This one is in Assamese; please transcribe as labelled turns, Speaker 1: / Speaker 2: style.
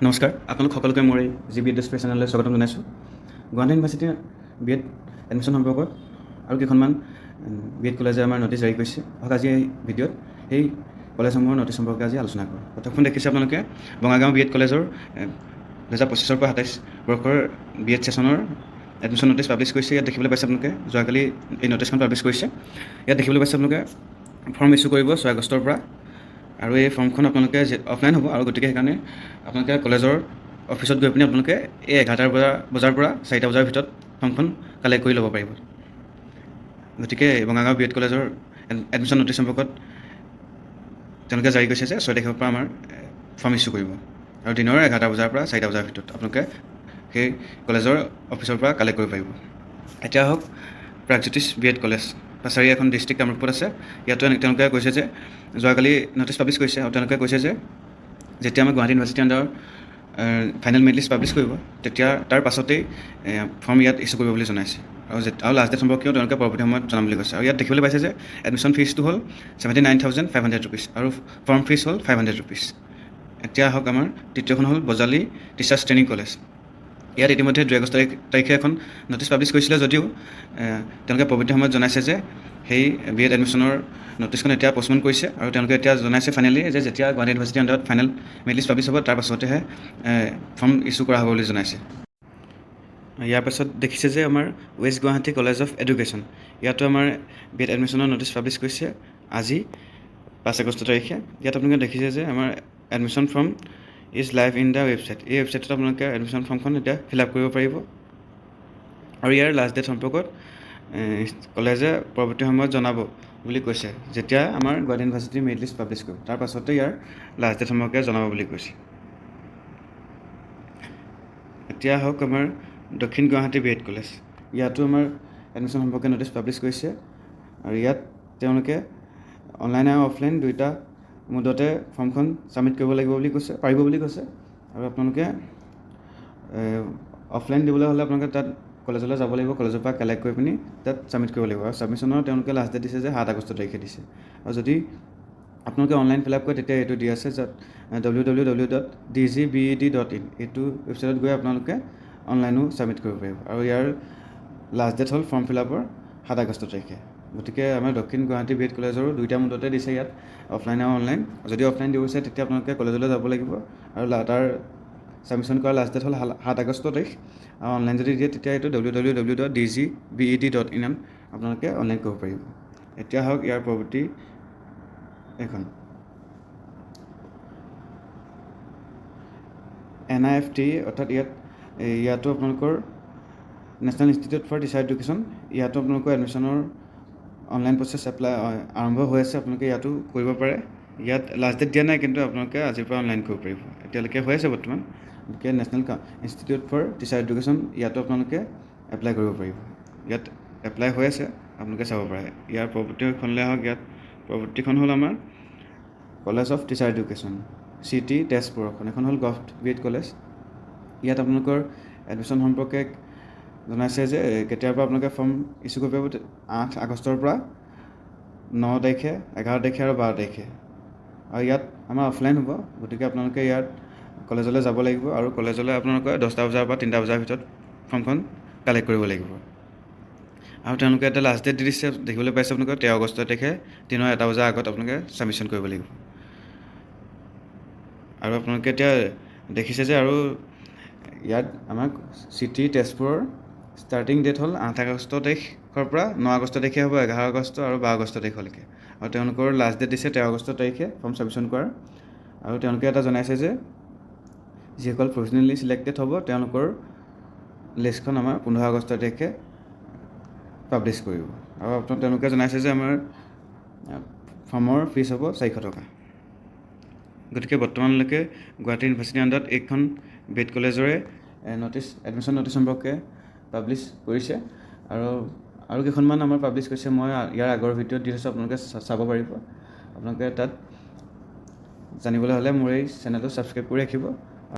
Speaker 1: নমস্কাৰ, আপোনালোক সকলোকে মোৰ এই বি এড ডিছপ্লে চেনেললৈ স্বাগতম জনাইছোঁ। গুৱাহাটী ইউনিভাৰ্চিটিৰ বি এড এডমিশ্যন সম্পৰ্কত আৰু কেইখনমান বি এড কলেজে আমাৰ নটিছ জাৰি কৰিছে। আজি এই ভিডিঅ'ত সেই কলেজসমূহৰ নটিছ সম্পৰ্কে আজি আলোচনা কৰোঁ। প্ৰথমখন দেখিছে আপোনালোকে বঙাইগাঁও বি এড কলেজৰ 2025 পৰা 27 বৰ্ষৰ বি এড ছেশ্যনৰ এডমিশ্যন নটিছ পাব্লিছ কৰিছে। ইয়াত দেখিবলৈ পাইছে আপোনালোকে যোৱাকালি এই নটিছখন পাব্লিছ কৰিছে। ইয়াত দেখিবলৈ পাইছে আপোনালোকে ফৰ্ম ইছ্যু কৰিব 6 আগষ্টৰ পৰা, আৰু এই ফৰ্মখন আপোনালোকে অফলাইন হ'ব, আৰু গতিকে সেইকাৰণে আপোনালোকে কলেজৰ অফিচত গৈ পিনি আপোনালোকে এই 11 বজাৰ পৰা 4টা বজাৰ ভিতৰত ফৰ্মখন কালেক্ট কৰি ল'ব পাৰিব। গতিকে বঙাইগাঁও বি এড কলেজৰ এডমিশ্যন নটিছ সম্পৰ্কত তেওঁলোকে জাৰি কৰিছে যে 6 তাৰিখৰ পৰা আমাৰ ফৰ্ম ইছ্যু কৰিব, আৰু দিনৰ 11 বজাৰ পৰা 4টা বজাৰ ভিতৰত আপোনালোকে সেই কলেজৰ অফিচৰ পৰা কালেক্ট কৰিব পাৰিব। এতিয়া হওক প্ৰাগজ্যোতিষ বি এড কলেজ পাছাৰী এখন ডিষ্ট্ৰিক্ট কামৰূপত আছে। ইয়াতো তেওঁলোকে কৈছে যে যোৱাকালি নটিছ পাব্লিছ কৰিছে, আৰু তেওঁলোকে কৈছে যে যেতিয়া আমাৰ Guwahati university under final merit list publish কৰিব, তেতিয়া তাৰ পাছতেই ফৰ্ম ইয়াত ইছ্যু কৰিব বুলি জনাইছে, আৰু লাষ্ট ডেট সম্পৰ্কেও তেওঁলোকে পৰৱৰ্তী সময়ত জনাম বুলি কৈছে। আৰু ইয়াত দেখিবলৈ পাইছে যে এডমিশ্যন ফিজটো হ'ল 79,500 ৰুপিজ, আৰু ফৰ্ম ফিজ হ'ল 500 ৰুপিজ। এতিয়া আহক আমাৰ তৃতীয়খন হ'ল বজালী টিচাৰ্ছ ট্ৰেইনিং কলেজ। ইয়াত ইতিমধ্যে 2 আগষ্ট তাৰিখে এখন নটিছ পাব্লিছ কৰিছিলে, যদিও তেওঁলোকে পৰৱৰ্তী সময়ত জনাইছে যে সেই বি এড এডমিশ্যনৰ নটিছখন এতিয়া পষ্টপন কৰিছে, আৰু তেওঁলোকে এতিয়া জনাইছে ফাইনেলি যে যেতিয়া গুৱাহাটী ইউনিভাৰ্চিটিৰ আণ্ডাৰত ফাইনেল মেৰিট লিষ্ট পাব্লিছ হ'ব, তাৰ পাছতেহে ফৰ্ম ইছ্যু কৰা হ'ব বুলি জনাইছে। ইয়াৰ পাছত দেখিছে যে আমাৰ west Guwahati college of education, ইয়াতো আমাৰ বি এড এডমিশ্যনৰ নটিছ পাব্লিছ কৰিছে আজি 5 আগষ্ট তাৰিখে। ইয়াত আপোনালোকে দেখিছে যে আমাৰ admission form is live in the website. এই ৱেবছাইটত আপোনালোকে এডমিশ্যন ফৰ্মখন এতিয়া ফিল আপ কৰিব পাৰিব, আৰু ইয়াৰ লাষ্ট ডেট সম্পৰ্কত কলেজে পৰৱৰ্তী সময়ত জনাব বুলি কৈছে, যেতিয়া আমাৰ গুৱাহাটী ইউনিভাৰ্চিটিৰ মেৰিট লিষ্ট পাব্লিছ কৰিব, তাৰ পাছতে ইয়াৰ লাষ্ট ডেট সম্পৰ্কে জনাব বুলি কৈছে। এতিয়া হওক আমাৰ দক্ষিণ গুৱাহাটী বি এড কলেজ। ইয়াতো আমাৰ এডমিশ্যন সম্পৰ্কে নটিছ পাব্লিছ কৰিছে, আৰু ইয়াত তেওঁলোকে অনলাইন আৰু অফলাইন দুয়োটা মুডতে ফৰ্মখন ছাবমিট কৰিব লাগিব বুলি কৈছে, পাৰিব বুলি কৈছে। আৰু আপোনালোকে অফলাইন দিবলৈ হ'লে আপোনালোকে তাত কলেজলৈ যাব লাগিব, কলেজৰ পৰা কালেক্ট কৰি পিনি তাত ছাবমিট কৰিব লাগিব। আৰু ছাবমিশ্যনৰ তেওঁলোকে লাষ্ট ডেট দিছে যে 7 আগষ্ট তাৰিখে দিছে। আৰু যদি আপোনালোকে অনলাইন ফিল আপ কৰে, তেতিয়া এইটো দি আছে য'ত www.dgbed.in এইটো ৱেবছাইটত গৈ আপোনালোকে অনলাইনো ছাবমিট কৰিব পাৰিব, আৰু ইয়াৰ লাষ্ট ডেট হ'ল ফৰ্ম ফিল আপৰ 7 আগষ্ট তাৰিখে। গতিকে আমাৰ দক্ষিণ গুৱাহাটী বি এড কলেজৰো দুইটা মুডতে দিছে ইয়াত, অফলাইন আৰু অনলাইন। যদি অফলাইন দিব বিচাৰে তেতিয়া আপোনালোকে কলেজলৈ যাব লাগিব, আৰু তাৰ ছাবমিশ্যন কৰাৰ লাষ্ট ডেট হ'ল 7 আগষ্ট তাৰিখ। আৰু অনলাইন যদি দিয়ে তেতিয়া এইটো www.dgbed.in আপোনালোকে অনলাইন কৰিব পাৰিব। এতিয়া হওক ইয়াৰ পৰৱৰ্তী এখন NIFT, অৰ্থাৎ ইয়াতো আপোনালোকৰ national institute for teacher education. ইয়াতো আপোনালোকৰ এডমিশ্যনৰ অনলাইন প্ৰচেছ আৰম্ভ হৈ আছে, আপোনালোকে ইয়াতো কৰিব পাৰে। ইয়াত লাষ্ট ডেট দিয়া নাই, কিন্তু আপোনালোকে আজিৰ পৰা অনলাইন কৰিব পাৰিব, এতিয়ালৈকে হৈ আছে বৰ্তমান। গতিকে national institute for teacher education ইয়াতো আপোনালোকে এপ্লাই কৰিব পাৰিব। ইয়াত এপ্লাই হৈ আছে, আপোনালোকে চাব পাৰে। ইয়াৰ পৰৱৰ্তীখনলৈ আহক। ইয়াত পৰৱৰ্তীখন হ'ল আমাৰ college of teacher education CT তেজপুৰখন, এখন হ'ল গভট বি এড কলেজ। ইয়াত আপোনালোকৰ এডমিশ্যন সম্পৰ্কে জনাইছে যে কেতিয়াৰ পৰা আপোনালোকে ফৰ্ম ইছ্যু কৰিব পাৰিব, 8 আগষ্টৰ পৰা 9 তাৰিখে, 11 তাৰিখে আৰু 12 তাৰিখে। আৰু ইয়াত আমাৰ অফলাইন হ'ব, গতিকে আপোনালোকে ইয়াত কলেজলৈ যাব লাগিব, আৰু কলেজলৈ আপোনালোকে 10টা বজাৰ পৰা 3টা বজাৰ ভিতৰত ফৰ্মখন কালেক্ট কৰিব লাগিব। আৰু তেওঁলোকে এটা লাষ্ট ডেট দি দিছে, দেখিবলৈ পাইছে আপোনালোকে 13 আগষ্ট তাৰিখে দিনৰ 1টা বজাৰ আগত আপোনালোকে ছাবমিশ্যন কৰিব লাগিব। আৰু আপোনালোকে এতিয়া দেখিছে যে আৰু ইয়াত আমাক CT তেজপুৰৰ ষ্টাৰ্টিং ডেট হ'ল 8 আগষ্ট তাৰিখৰ পৰা 9 আগষ্ট তাৰিখে হ'ব, 11 আগষ্ট আৰু 12 আগষ্ট তাৰিখলৈকে। আৰু তেওঁলোকৰ লাষ্ট ডেট দিছে 13 আগষ্ট তাৰিখে ফৰ্ম ছাবমিশ্যন কৰাৰ। আৰু তেওঁলোকে এটা জনাইছে যে যিসকল প্ৰফেচনেলি ছিলেক্টেড হ'ব, তেওঁলোকৰ লিষ্টখন আমাৰ 15 আগষ্ট তাৰিখে পাব্লিছ কৰিব। আৰু তেওঁলোকে জনাইছে যে আমাৰ ফৰ্মৰ ফিজ হ'ব 400 টকা। গতিকে বৰ্তমানলৈকে গুৱাহাটী ইউনিভাৰ্চিটিৰ আণ্ডাৰত এইখন বি এড কলেজৰে এডমিশ্যন নটিছ সম্পৰ্কে পাব্লিছ কৰিছে, আৰু কেইখনমান আমাৰ পাব্লিছ কৰিছে। মই ইয়াৰ আগৰ ভিডিঅ'ত দি থৈছোঁ, আপোনালোকে চাব পাৰিব। আপোনালোকে তাত জানিবলৈ হ'লে মোৰ এই চেনেলটো ছাবস্ক্ৰাইব কৰি ৰাখিব।